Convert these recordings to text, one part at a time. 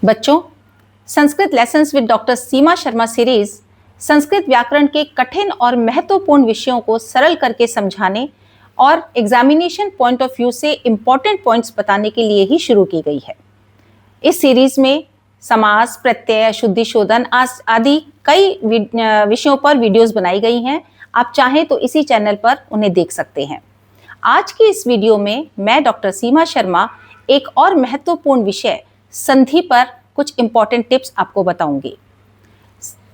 बच्चों, Sanskrit lessons with doctor Seema Sharma series Sanskrit व्याकरण के कठिन और महत्वपूर्ण विषयों को सरल करके समझाने और एग्जामिनेशन पॉइंट ऑफ व्यू से इम्पोर्टेंट पॉइंट्स बताने के लिए ही शुरू की गई है। इस सीरीज में समास, प्रत्यय, शुद्धि शोधन आदि कई विषयों पर वीडियोस बनाई गई हैं। आप चाहें तो इसी चैनल पर उन्हें देख सकते हैं। आज की इस वीडियो में मैं डॉक्टर सीमा शर्मा एक और महत्वपूर्ण विषय संधि पर कुछ इंपॉर्टेंट टिप्स आपको बताऊंगी।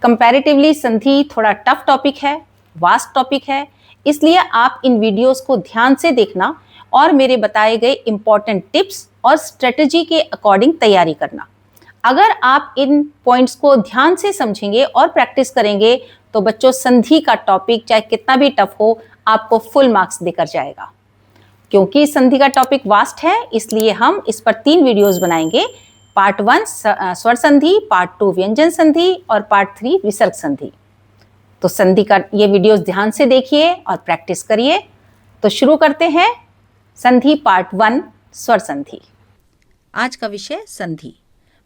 कंपैरेटिवली संधि थोड़ा टफ टॉपिक है, वास्ट टॉपिक है, इसलिए आप इन वीडियोस को ध्यान से देखना और मेरे बताए गए इंपॉर्टेंट टिप्स और स्ट्रेटजी के अकॉर्डिंग तैयारी करना। अगर आप इन पॉइंट्स को ध्यान से समझेंगे और प्रैक्टिस करेंगे तो बच्चों संधि का टॉपिक चाहे कितना भी टफ हो आपको फुल मार्क्स देकर जाएगा। क्योंकि संधि का टॉपिक वास्ट है इसलिए हम इस पर 3 वीडियोस बनाएंगे। पार्ट 1 स्वर संधि, पार्ट 2 व्यंजन संधि और पार्ट 3 विसर्ग संधि। तो संधि का ये वीडियोस ध्यान से देखिए और प्रैक्टिस करिए। तो शुरू करते हैं संधि पार्ट 1 स्वर संधि। आज का विषय संधि।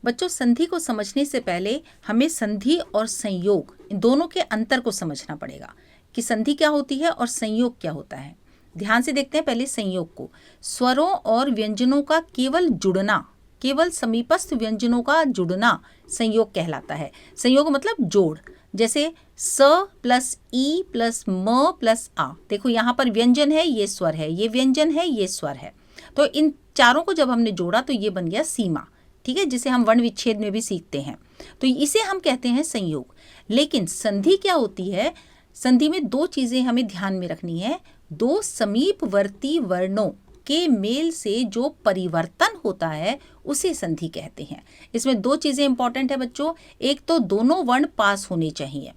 बच्चों, संधि को समझने से पहले हमें संधि और संयोग इन दोनों के अंतर को समझना पड़ेगा कि संधि क्या होती है और संयोग क्या होता है। ध्यान से देखते हैं पहले संयोग को। स्वरों और व्यंजनों का केवल जुड़ना, केवल समीपस्थ व्यंजनों का जुड़ना संयोग कहलाता है। संयोग मतलब जोड़। जैसे स प्लस ई प्लस म प्लस आ। देखो यहाँ पर व्यंजन है, ये स्वर है, ये व्यंजन है, ये स्वर है। तो इन चारों को जब हमने जोड़ा तो ये बन गया सीमा, ठीक है, जिसे हम वर्ण विच्छेद में भी सीखते हैं। तो इसे हम कहते हैं संयोग। लेकिन संधि क्या होती है? संधि में 2 चीजें हमें ध्यान में रखनी है। 2 समीपवर्ती वर्णों के मेल से जो परिवर्तन होता है उसे संधि कहते हैं। इसमें 2 चीजें इंपॉर्टेंट है बच्चों। एक तो दोनों वर्ण पास होने चाहिए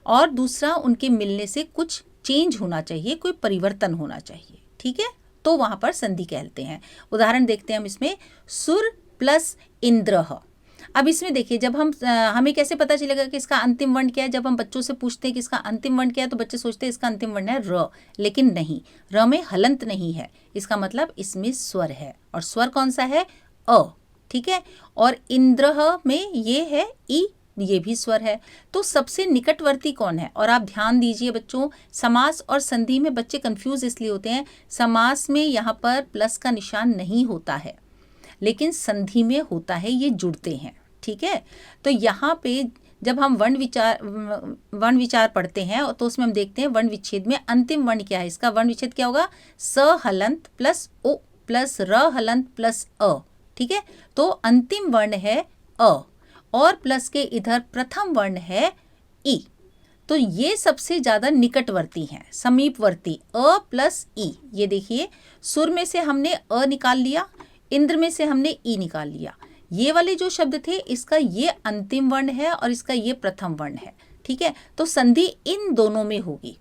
और दूसरा उनके मिलने से कुछ चेंज होना चाहिए, कोई परिवर्तन होना चाहिए, ठीक है, तो वहां पर संधि कहते हैं। उदाहरण देखते हैं हम इसमें। सुर प्लस इंद्रह। अब इसमें देखिए, जब हम हमें कैसे पता चलेगा कि इसका अंतिम वर्ण क्या है? जब हम बच्चों से पूछते हैं कि इसका अंतिम वर्ण क्या है तो बच्चे सोचते हैं इसका अंतिम वर्ण है र, लेकिन नहीं, र में हलंत नहीं है। इसका मतलब इसमें स्वर है और स्वर कौन सा है? अ, ठीक है। और इंद्रह में ये है ई, ये भी स्वर है। तो सबसे निकटवर्ती कौन है? और आप ध्यान दीजिए बच्चों, समास और संधि में बच्चे कंफ्यूज इसलिए होते हैं। समास में यहाँ पर प्लस का निशान नहीं होता है, लेकिन संधि में होता है, ये जुड़ते हैं, ठीक है। तो यहाँ पे जब हम वर्ण विचार पढ़ते हैं तो उसमें हम देखते हैं वर्ण विच्छेद में अंतिम वर्ण क्या है। इसका वर्ण विच्छेद क्या होगा? स हलंत प्लस ओ प्लस र हलंत प्लस अ, ठीक है। तो अंतिम वर्ण है अ और प्लस के इधर प्रथम वर्ण है ई। तो ये सबसे ज्यादा निकटवर्ती हैं, समीपवर्ती, अ प्लस ई। ये देखिए, सुर में से हमने अ निकाल लिया, इंद्र में से हमने ई निकाल लिया। ये वाले जो शब्द थे इसका ये अंतिम वर्ण है और इसका ये प्रथम वर्ण है, ठीक है। तो संधि इन दोनों में होगी।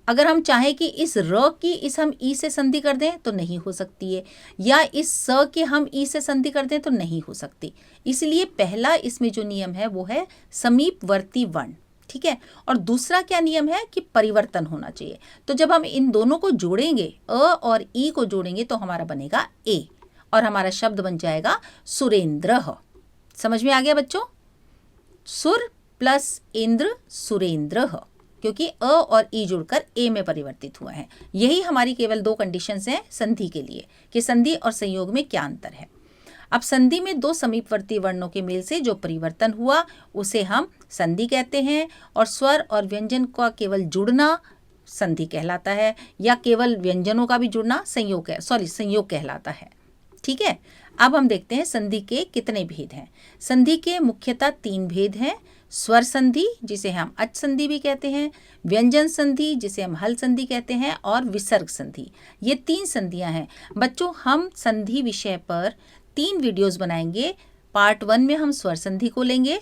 अगर हम चाहें कि इस र की इस हम ई से संधि कर दें तो नहीं हो सकती है, या इस स के हम ई से संधि कर दें तो नहीं हो सकती। इसलिए पहला इसमें जो नियम है वो है समीपवर्ती वर्ण, ठीक है। और दूसरा क्या नियम है कि परिवर्तन होना चाहिए। तो जब हम इन दोनों को जोड़ेंगे, अ और ई को जोड़ेंगे तो हमारा बनेगा ए और हमारा शब्द बन जाएगा सुरेंद्रः। समझ में आ गया बच्चों? सुर प्लस इंद्र सुरेंद्रः, क्योंकि अ और ई जुड़कर ए में परिवर्तित हुआ है। यही हमारी केवल 2 कंडीशंस हैं संधि के लिए कि संधि और संयोग में क्या अंतर है। अब संधि में 2 समीपवर्ती वर्णों के मेल से जो परिवर्तन हुआ उसे हम संधि कहते हैं, और स्वर और व्यंजन का केवल जुड़ना संधि कहलाता है, या केवल व्यंजनों का भी जुड़ना संयोग कहलाता है, ठीक है। अब हम देखते हैं संधि के कितने भेद हैं। संधि के मुख्यतः 3 भेद हैं। स्वर संधि जिसे हम अच संधि भी कहते हैं, व्यंजन संधि जिसे हम हल संधि कहते हैं, और विसर्ग संधि। ये 3 संधियां हैं। बच्चों, हम संधि विषय पर 3 वीडियोस बनाएंगे। पार्ट 1 में हम स्वर संधि को लेंगे,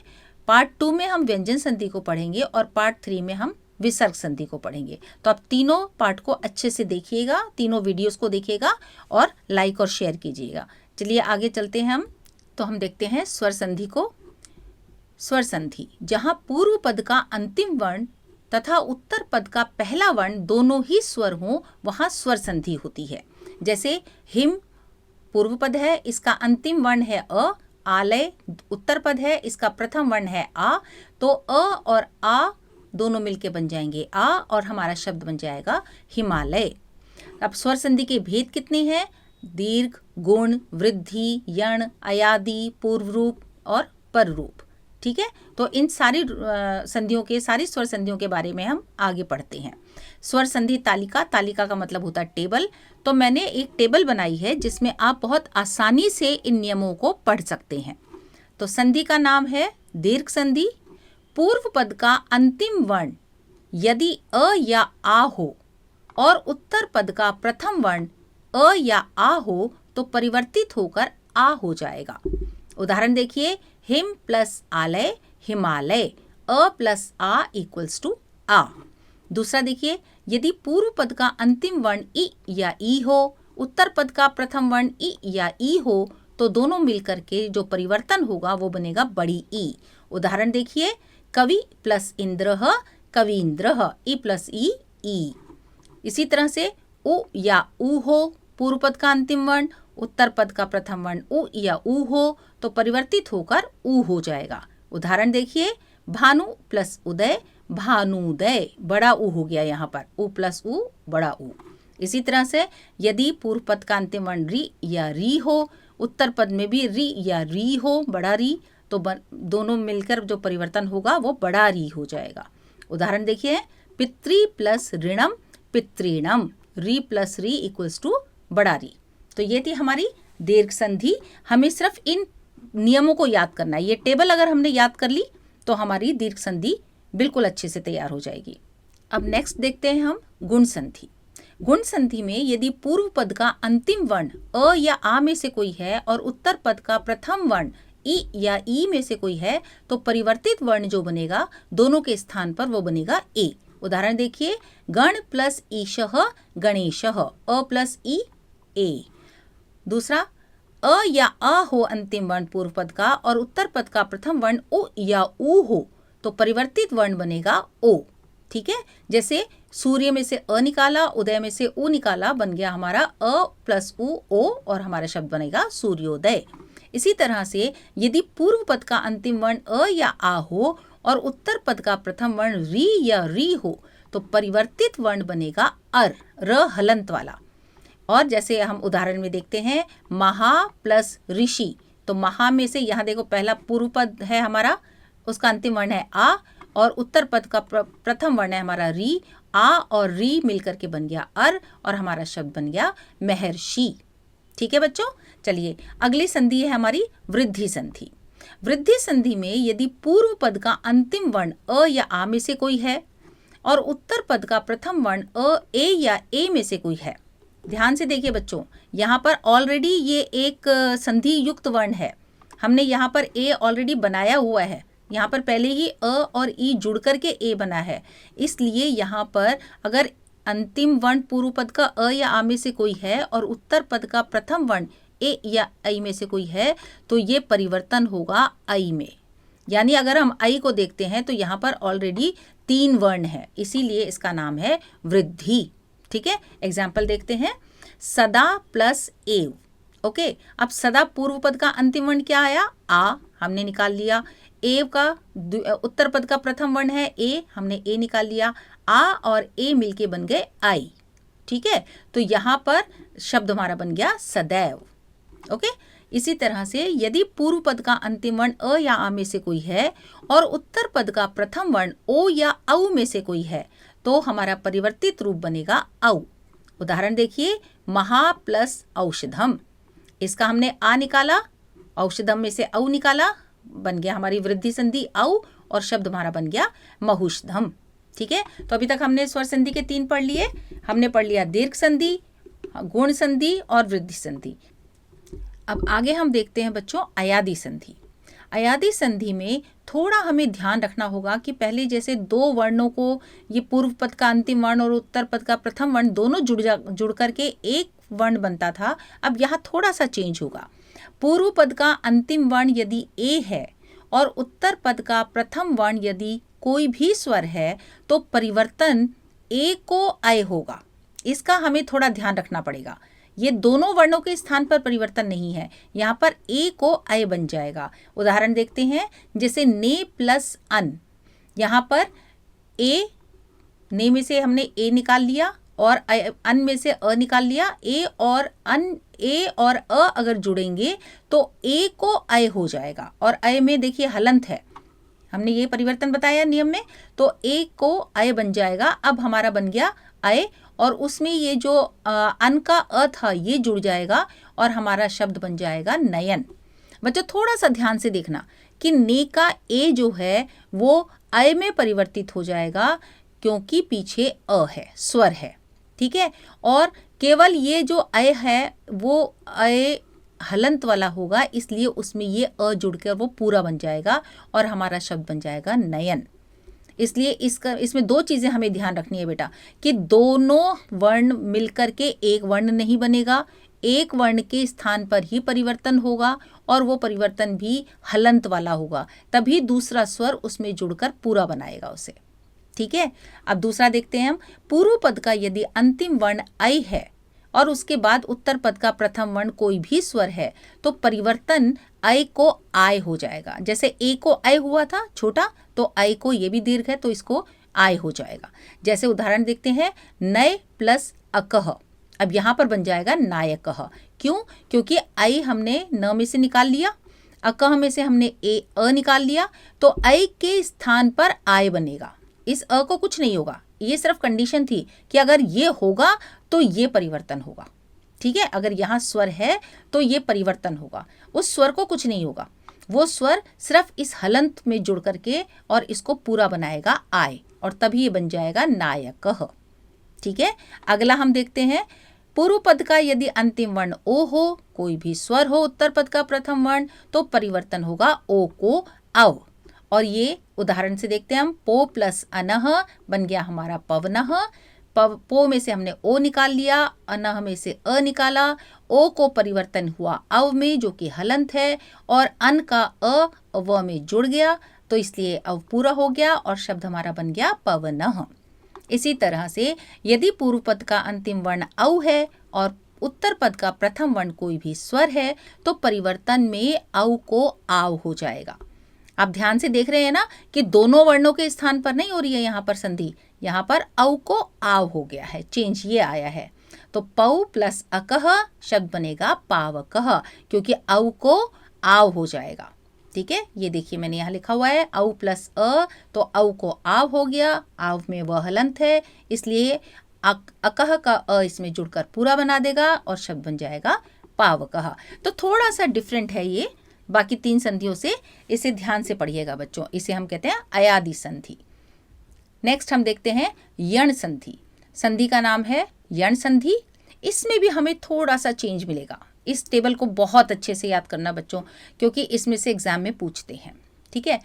पार्ट 2 में हम व्यंजन संधि को पढ़ेंगे और पार्ट 3 में हम विसर्ग संधि को पढ़ेंगे। तो आप तीनों पार्ट को अच्छे से देखिएगा, तीनों वीडियोस को देखिएगा और लाइक और शेयर कीजिएगा। चलिए आगे चलते हैं हम। तो हम देखते हैं स्वर संधि को। स्वर संधि, जहां पूर्व पद का अंतिम वर्ण तथा उत्तर पद का पहला वर्ण दोनों ही स्वर हों वहां स्वर संधि होती है। जैसे हिम पूर्व पद है, इसका अंतिम वर्ण है अ, आलय उत्तर पद है, इसका प्रथम वर्ण है आ, तो अ और आ दोनों मिलके बन जाएंगे आ और हमारा शब्द बन जाएगा हिमालय। अब स्वर संधि के भेद कितने हैं? दीर्घ, गुण, वृद्धि, यण, अयादि, पूर्व रूप और पर रूप। ठीक है, तो इन सारी संधियों के, सारी स्वर संधियों के बारे में हम आगे पढ़ते हैं। स्वर संधि तालिका, तालिका का मतलब होता है टेबल। तो मैंने एक टेबल बनाई है जिसमें आप बहुत आसानी से इन नियमों को पढ़ सकते हैं। तो संधि का नाम है दीर्घ संधि। पूर्व पद का अंतिम वर्ण यदि अ या आ हो और उत्तर पद का प्रथम वर्ण अ या आ हो तो परिवर्तित होकर आ हो जाएगा। उदाहरण देखिए, हिम प्लस आलय हिमालय, अ प्लस आ इक्वल्स टू आ। दूसरा देखिए, यदि पूर्व पद का अंतिम वर्ण इ या ई हो, उत्तर पद का प्रथम वर्ण इ या ई हो तो दोनों मिलकर के जो परिवर्तन होगा वो बनेगा बड़ी ई। उदाहरण देखिए, कवि प्लस इंद्रः कवींद्रः, ई प्लस ई ई। इसी तरह से उ या उ हो, पूर्व पद का अंतिम वर्ण, उत्तर पद का प्रथम वर्ण उ या उ हो तो परिवर्तित होकर उ हो जाएगा। उदाहरण देखिए, भानु प्लस उदय भानुदय, बड़ा उ हो गया यहाँ पर, उ प्लस उ बड़ा उ। इसी तरह से यदि पूर्व पद का अंतिम वर्ण री या री हो, उत्तर पद में भी री या री हो, बड़ा री, तो दोनों मिलकर जो परिवर्तन होगा वो बड़ा री हो जाएगा। उदाहरण देखिए, पितृ प्लस ऋणम पितृणम, री प्लस री इक्वल्स टू बड़ा री। तो ये थी हमारी दीर्घ संधि। हमें सिर्फ इन नियमों को याद करना है। ये टेबल अगर हमने याद कर ली तो हमारी दीर्घ संधि बिल्कुल अच्छे से तैयार हो जाएगी। अब नेक्स्ट देखते हैं हम गुण संधि। गुण संधि में यदि पूर्व पद का अंतिम वर्ण अ या आ में से कोई है और उत्तर पद का प्रथम वर्ण ई या ई में से कोई है तो परिवर्तित वर्ण जो बनेगा दोनों के स्थान पर वो बनेगा ए। उदाहरण देखिए, गण प्लस ईशः गणेशः, अ प्लस ई ए। दूसरा, अ या अ हो अंतिम वर्ण पूर्व पद का और उत्तर पद का प्रथम वर्ण उ या उ हो तो परिवर्तित वर्ण बनेगा ओ। ठीक है, जैसे सूर्य में से अ निकाला, उदय में से उ निकाला, बन गया हमारा अ प्लस उ ओ और हमारा शब्द बनेगा सूर्योदय। इसी तरह से यदि पूर्व पद का अंतिम वर्ण अ या आ हो और उत्तर पद का प्रथम वर्ण री या री हो तो परिवर्तित वर्ण बनेगा अर, र हलंत वाला। और जैसे हम उदाहरण में देखते हैं, महा प्लस ऋषि, तो महा में से यहाँ देखो पहला पूर्व पद है हमारा, उसका अंतिम वर्ण है आ और उत्तर पद का प्रथम वर्ण है हमारा री, आ और री मिलकर के बन गया अर और हमारा शब्द बन गया महर्षि। ठीक है बच्चों, चलिए अगली संधि है हमारी वृद्धि संधि। वृद्धि संधि में यदि पूर्व पद का अंतिम वर्ण अ या आ में से कोई है और उत्तर पद का प्रथम वर्ण अ ए या ए में से कोई है। ध्यान से देखिए बच्चों, यहाँ पर ऑलरेडी ये एक संधि युक्त वर्ण है। हमने यहाँ पर ए ऑलरेडी बनाया हुआ है, यहाँ पर पहले ही अ और ई जुड़ करके ए बना है। इसलिए यहाँ पर अगर अंतिम वर्ण पूर्व पद का अ या आ में से कोई है और उत्तर पद का प्रथम वर्ण ए या आई में से कोई है तो ये परिवर्तन होगा आई में। यानी अगर हम आई को देखते हैं तो यहाँ पर ऑलरेडी 3 वर्ण है, इसीलिए इसका नाम है वृद्धि। ठीक है, एग्जाम्पल देखते हैं, सदा प्लस एव। ओके, अब सदा पूर्व पद का अंतिम वर्ण क्या आया? आ, हमने निकाल लिया। एव का उत्तर पद का प्रथम वर्ण है ए, हमने ए निकाल लिया। आ और ए मिलके बन गए आई। ठीक है, तो यहाँ पर शब्द हमारा बन गया सदैव। ओके, इसी तरह से यदि पूर्व पद का अंतिम वर्ण अ या आ में से कोई है और उत्तर पद का प्रथम वर्ण ओ या औ में से कोई है तो हमारा परिवर्तित रूप बनेगा औ। उदाहरण देखिए, महा प्लस औषधम, इसका हमने आ निकाला, औषधम में से औ निकाला, बन गया हमारी वृद्धि संधि औ और शब्द हमारा बन गया महुषधम। ठीक है, तो अभी तक हमने स्वर संधि के 3 पढ़ लिए। हमने पढ़ लिया दीर्घ संधि, गुण संधि और वृद्धि संधि। अब आगे हम देखते हैं बच्चों अयादि संधि। अयादि संधि में थोड़ा हमें ध्यान रखना होगा कि पहले जैसे 2 वर्णों को, ये पूर्व पद का अंतिम वर्ण और उत्तर पद का प्रथम वर्ण दोनों जुड़ करके एक वर्ण बनता था, अब यहाँ थोड़ा सा चेंज होगा। पूर्व पद का अंतिम वर्ण यदि ए है और उत्तर पद का प्रथम वर्ण यदि कोई भी स्वर है तो परिवर्तन ए को आय होगा। इसका हमें थोड़ा ध्यान रखना पड़ेगा। ये दोनों वर्णों के स्थान पर परिवर्तन नहीं है, यहाँ पर ए को अय बन जाएगा। उदाहरण देखते हैं, जैसे ने प्लस अन, यहाँ पर ए, ने में से हमने ए निकाल लिया और अन में से अ निकाल लिया। ए और अ अगर जुड़ेंगे तो ए को अय हो जाएगा, और अय में देखिए हलंत है, हमने ये परिवर्तन बताया नियम में, तो ए को अय बन जाएगा। अब हमारा बन गया अय, और उसमें ये जो अन का अ था ये जुड़ जाएगा और हमारा शब्द बन जाएगा नयन। बच्चों थोड़ा सा ध्यान से देखना कि ने का ए जो है वो अय में परिवर्तित हो जाएगा, क्योंकि पीछे अ है, स्वर है, ठीक है। और केवल ये जो अय है वो अय हलंत वाला होगा, इसलिए उसमें ये अ जुड़कर वो पूरा बन जाएगा और हमारा शब्द बन जाएगा नयन। इसलिए इसमें दो चीज़ें हमें ध्यान रखनी है बेटा, कि दोनों वर्ण मिलकर के एक वर्ण नहीं बनेगा, एक वर्ण के स्थान पर ही परिवर्तन होगा और वो परिवर्तन भी हलंत वाला होगा, तभी दूसरा स्वर उसमें जुड़कर पूरा बनाएगा उसे, ठीक है। अब दूसरा देखते हैं हम, पूर्व पद का यदि अंतिम वर्ण अय है और उसके बाद उत्तर पद का प्रथम वर्ण कोई भी स्वर है तो परिवर्तन अय को आय हो जाएगा। जैसे ए को अय हुआ था छोटा, तो अय को, ये भी दीर्घ है तो इसको आय हो जाएगा। जैसे उदाहरण देखते हैं, नय प्लस अकह, अब यहाँ पर बन जाएगा नायकह। क्यों? क्योंकि अय हमने न में से निकाल लिया, अकह में से हमने अ निकाल लिया, तो अय के स्थान पर आय बनेगा। इस अ को कुछ नहीं होगा, ये सिर्फ कंडीशन थी कि अगर ये होगा तो ये परिवर्तन होगा, ठीक है। अगर यहाँ स्वर है तो ये परिवर्तन होगा, उस स्वर को कुछ नहीं होगा, वो स्वर सिर्फ इस हलंत में जुड़ करके और इसको पूरा बनाएगा आय, और तभी ये बन जाएगा नायकः, ठीक है। अगला हम देखते हैं, पूर्व पद का यदि अंतिम वर्ण ओ हो, कोई भी स्वर हो उत्तर पद का प्रथम वर्ण, तो परिवर्तन होगा ओ को अव। और ये उदाहरण से देखते हैं हम, पो प्लस अनह बन गया हमारा पवनः। पो में से हमने ओ निकाल लिया, अनह में से अ निकाला, ओ को परिवर्तन हुआ अव में जो कि हलंत है, और अन का अ व में जुड़ गया, तो इसलिए अव पूरा हो गया और शब्द हमारा बन गया पवनः। इसी तरह से यदि पूर्व पद का अंतिम वर्ण औ है और उत्तर पद का प्रथम वर्ण कोई भी स्वर है तो परिवर्तन में औ को आव हो जाएगा। आप ध्यान से देख रहे हैं ना कि दोनों वर्णों के स्थान पर नहीं हो रही है यहाँ पर संधि, यहाँ पर औ को आव हो गया है, चेंज ये आया है। तो पौ प्लस अकह शब्द बनेगा पावकः, क्योंकि औ को आव हो जाएगा, ठीक है। ये देखिए मैंने यहाँ लिखा हुआ है औ प्लस अ, तो औ को आव हो गया, आव में वह हलंत है, इसलिए अकह का अ इसमें जुड़कर पूरा बना देगा और शब्द बन जाएगा पावकः। तो थोड़ा सा डिफरेंट है ये बाकी तीन संधियों से, इसे ध्यान से पढ़िएगा बच्चों, इसे हम कहते हैं अयादि संधि। नेक्स्ट हम देखते हैं यण संधि। संधि का नाम है यण संधि। इसमें भी हमें थोड़ा सा चेंज मिलेगा। इस टेबल को बहुत अच्छे से याद करना बच्चों, क्योंकि इसमें से एग्जाम में पूछते हैं, ठीक है।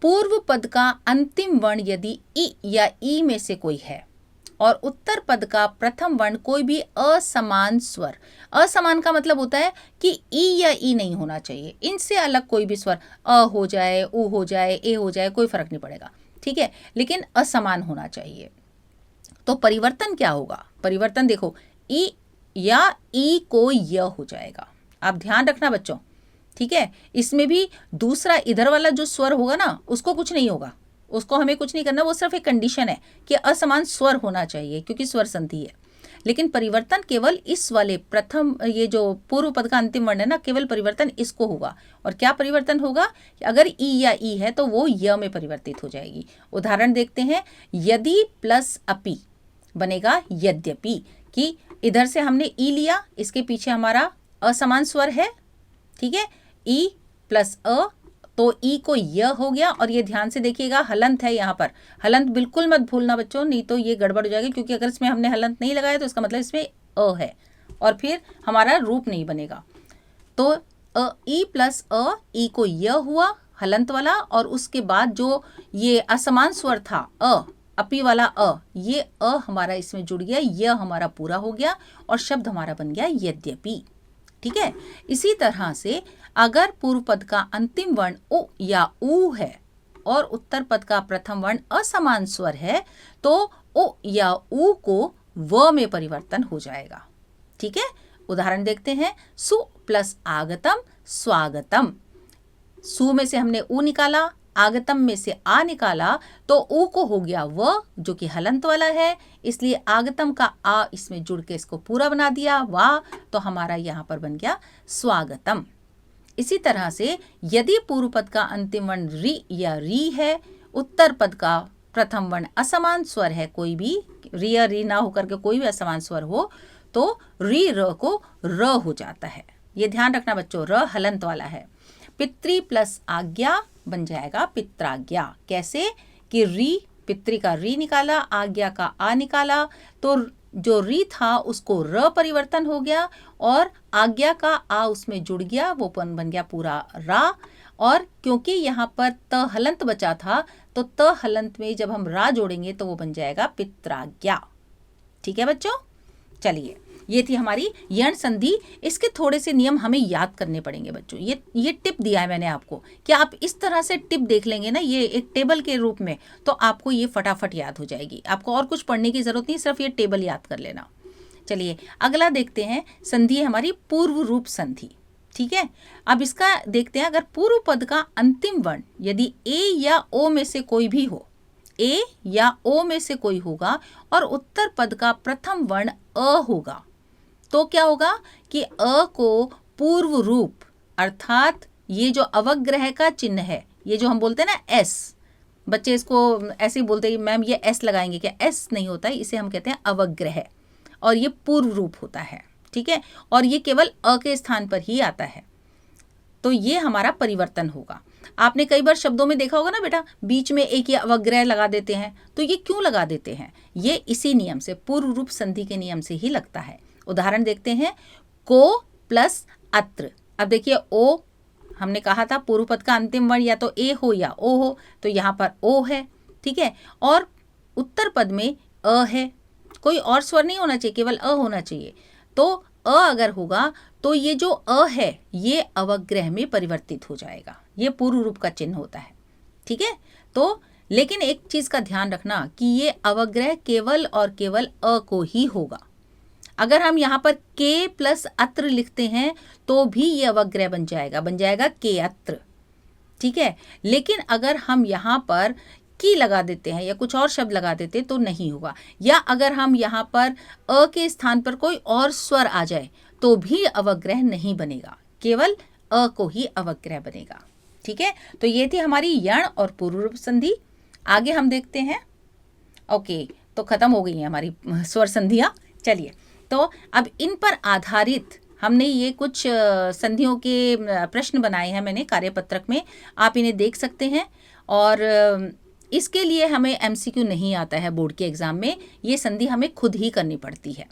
पूर्व पद का अंतिम वर्ण यदि ई या ई में से कोई है और उत्तर पद का प्रथम वर्ण कोई भी असमान स्वर, असमान का मतलब होता है कि ई या ई नहीं होना चाहिए, इनसे अलग कोई भी स्वर, अ हो जाए, उ हो जाए, ए हो जाए, कोई फर्क नहीं पड़ेगा, ठीक है, लेकिन असमान होना चाहिए। तो परिवर्तन क्या होगा? परिवर्तन देखो, ई या ई को य हो जाएगा। आप ध्यान रखना बच्चों, ठीक है। इसमें भी दूसरा इधर वाला जो स्वर होगा ना, उसको कुछ नहीं होगा, उसको हमें कुछ नहीं करना, वो सिर्फ एक कंडीशन है कि असमान स्वर होना चाहिए क्योंकि स्वर संधि है। लेकिन परिवर्तन केवल इस वाले प्रथम, ये जो पूर्व पद का अंतिम वर्ण है ना, केवल परिवर्तन इसको होगा। और क्या परिवर्तन होगा? अगर ई या ई है तो वो य में परिवर्तित हो जाएगी। उदाहरण देखते हैं, यदि प्लस अपि बनेगा यद्यपि, कि इधर से हमने ई लिया, इसके पीछे हमारा असमान स्वर है, ठीक है, ई प्लस अ, तो ई को य हो गया। और ये ध्यान से देखिएगा, हलंत है यहाँ पर, हलंत बिल्कुल मत भूलना बच्चों, नहीं तो ये गड़बड़ हो जाएगी, क्योंकि अगर इसमें हमने हलंत नहीं लगाया तो इसका मतलब इसमें अ है और फिर हमारा रूप नहीं बनेगा। तो ई प्लस अ, ई को य हुआ हलंत वाला, और उसके बाद जो ये असमान स्वर था अपी वाला अ, ये अ हमारा इसमें जुड़ गया, यह हमारा पूरा हो गया और शब्द हमारा बन गया यद्यपि, ठीक है। इसी तरह से अगर पूर्व पद का अंतिम वर्ण उ या ऊ है और उत्तर पद का प्रथम वर्ण असमान स्वर है तो उ या ऊ को व में परिवर्तन हो जाएगा, ठीक है। उदाहरण देखते हैं। सु प्लस आगतम स्वागतम। सु में से हमने उ निकाला, आगतम में से आ निकाला, तो उ को हो गया व, जो कि हलंत वाला है, इसलिए आगतम का आ इसमें जुड़ के इसको पूरा बना दिया वाह, तो हमारा यहाँ पर बन गया स्वागतम। इसी तरह से यदि पूर्व पद का अंतिम वर्ण री या री है, उत्तर पद का प्रथम वर्ण असमान स्वर है, कोई भी री या री ना होकर के कोई भी असमान स्वर हो, तो री र को र हो जाता है। ये ध्यान रखना बच्चों, र हलंत वाला है। पितृ प्लस आज्ञा बन जाएगा पित्राज्ञा। कैसे कि री, पितृ का री निकाला, आज्ञा का आ निकाला, तो जो री था उसको र परिवर्तन हो गया और आज्ञा का आ उसमें जुड़ गया, वो बन गया पूरा रा। और क्योंकि यहाँ पर त हलंत बचा था, तो त हलंत में जब हम रा जोड़ेंगे तो वो बन जाएगा पित्राज्ञा। ठीक है बच्चों, चलिए ये थी हमारी यण संधि। इसके थोड़े से नियम हमें याद करने पड़ेंगे बच्चों। ये टिप दिया है मैंने आपको कि आप इस तरह से टिप देख लेंगे ना, ये एक टेबल के रूप में, तो आपको ये फटाफट याद हो जाएगी। आपको और कुछ पढ़ने की जरूरत नहीं, सिर्फ ये टेबल याद कर लेना। चलिए अगला देखते हैं, संधि है हमारी पूर्व रूप संधि। ठीक है, अब इसका देखते हैं। अगर पूर्व पद का अंतिम वर्ण यदि ए या ओ में से कोई भी हो, ए या ओ में से कोई होगा और उत्तर पद का प्रथम वर्ण अ होगा, तो क्या होगा कि अ को पूर्व रूप, अर्थात ये जो अवग्रह का चिन्ह है, ये जो हम बोलते हैं ना एस, बच्चे इसको ऐसे ही बोलते हैं मैम ये एस लगाएंगे क्या? एस नहीं होता है, इसे हम कहते हैं अवग्रह, और ये पूर्व रूप होता है। ठीक है, और ये केवल अ के स्थान पर ही आता है, तो ये हमारा परिवर्तन होगा। आपने कई बार शब्दों में देखा होगा ना बेटा, बीच में एक ये अवग्रह लगा देते हैं, तो ये क्यों लगा देते हैं? ये इसी नियम से, पूर्व रूप संधि के नियम से ही लगता है। उदाहरण देखते हैं, को प्लस अत्र। अब देखिए ओ, हमने कहा था पूर्व पद का अंतिम वर्ण या तो ए हो या ओ हो, तो यहाँ पर ओ है। ठीक है, और उत्तर पद में अ है, कोई और स्वर नहीं होना चाहिए, केवल अ होना चाहिए। तो अ अगर होगा तो ये जो अ है ये अवग्रह में परिवर्तित हो जाएगा, ये पूर्व रूप का चिन्ह होता है। ठीक है, तो लेकिन एक चीज का ध्यान रखना कि ये अवग्रह केवल और केवल अ को ही होगा। अगर हम यहाँ पर के प्लस अत्र लिखते हैं तो भी ये अवग्रह बन जाएगा के अत्र। ठीक है, लेकिन अगर हम यहाँ पर की लगा देते हैं या कुछ और शब्द लगा देते तो नहीं होगा, या अगर हम यहाँ पर अ के स्थान पर कोई और स्वर आ जाए तो भी अवग्रह नहीं बनेगा, केवल अ को ही अवग्रह बनेगा। ठीक है, तो ये थी हमारी यण और पूर्व रूप संधि। आगे हम देखते हैं। ओके, तो खत्म हो गई है हमारी स्वर संधियाँ। चलिए, तो अब इन पर आधारित हमने ये कुछ संधियों के प्रश्न बनाए हैं मैंने कार्यपत्रक में, आप इन्हें देख सकते हैं। और इसके लिए हमें एमसीक्यू नहीं आता है बोर्ड के एग्ज़ाम में, ये संधि हमें खुद ही करनी पड़ती है,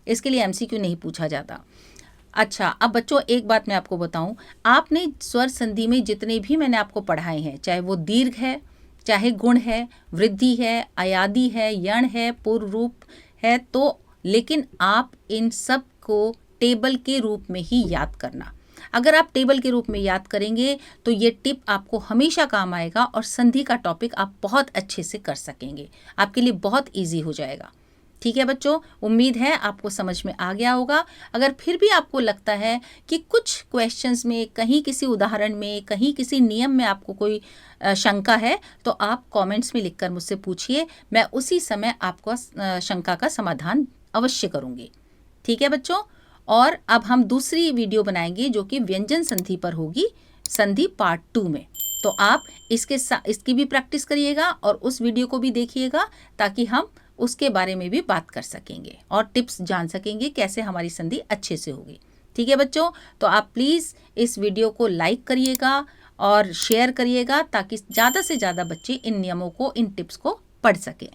इसके लिए एमसीक्यू नहीं पूछा जाता। अच्छा, अब बच्चों एक बात मैं आपको बताऊं, आपने स्वर संधि में जितने भी मैंने आपको पढ़ाए हैं, चाहे वो दीर्घ है, चाहे गुण है, वृद्धि है, अयादि है, यण है, पूर्व रूप है, तो लेकिन आप इन सब को टेबल के रूप में ही याद करना। अगर आप टेबल के रूप में याद करेंगे तो ये टिप आपको हमेशा काम आएगा और संधि का टॉपिक आप बहुत अच्छे से कर सकेंगे, आपके लिए बहुत इजी हो जाएगा। ठीक है बच्चों, उम्मीद है आपको समझ में आ गया होगा। अगर फिर भी आपको लगता है कि कुछ क्वेश्चंस में, कहीं किसी उदाहरण में, कहीं किसी नियम में आपको कोई शंका है, तो आप कमेंट्स में लिखकर मुझसे पूछिए, मैं उसी समय आपको शंका का समाधान अवश्य करूँगी। ठीक है बच्चों, और अब हम दूसरी वीडियो बनाएंगे जो कि व्यंजन संधि पर होगी, संधि पार्ट 2 में। तो आप इसकी भी प्रैक्टिस करिएगा और उस वीडियो को भी देखिएगा, ताकि हम उसके बारे में भी बात कर सकेंगे और टिप्स जान सकेंगे कैसे हमारी संधि अच्छे से होगी। ठीक है बच्चों, तो आप प्लीज़ इस वीडियो को लाइक करिएगा और शेयर करिएगा, ताकि ज़्यादा से ज़्यादा बच्चे इन नियमों को, इन टिप्स को पढ़ सकें।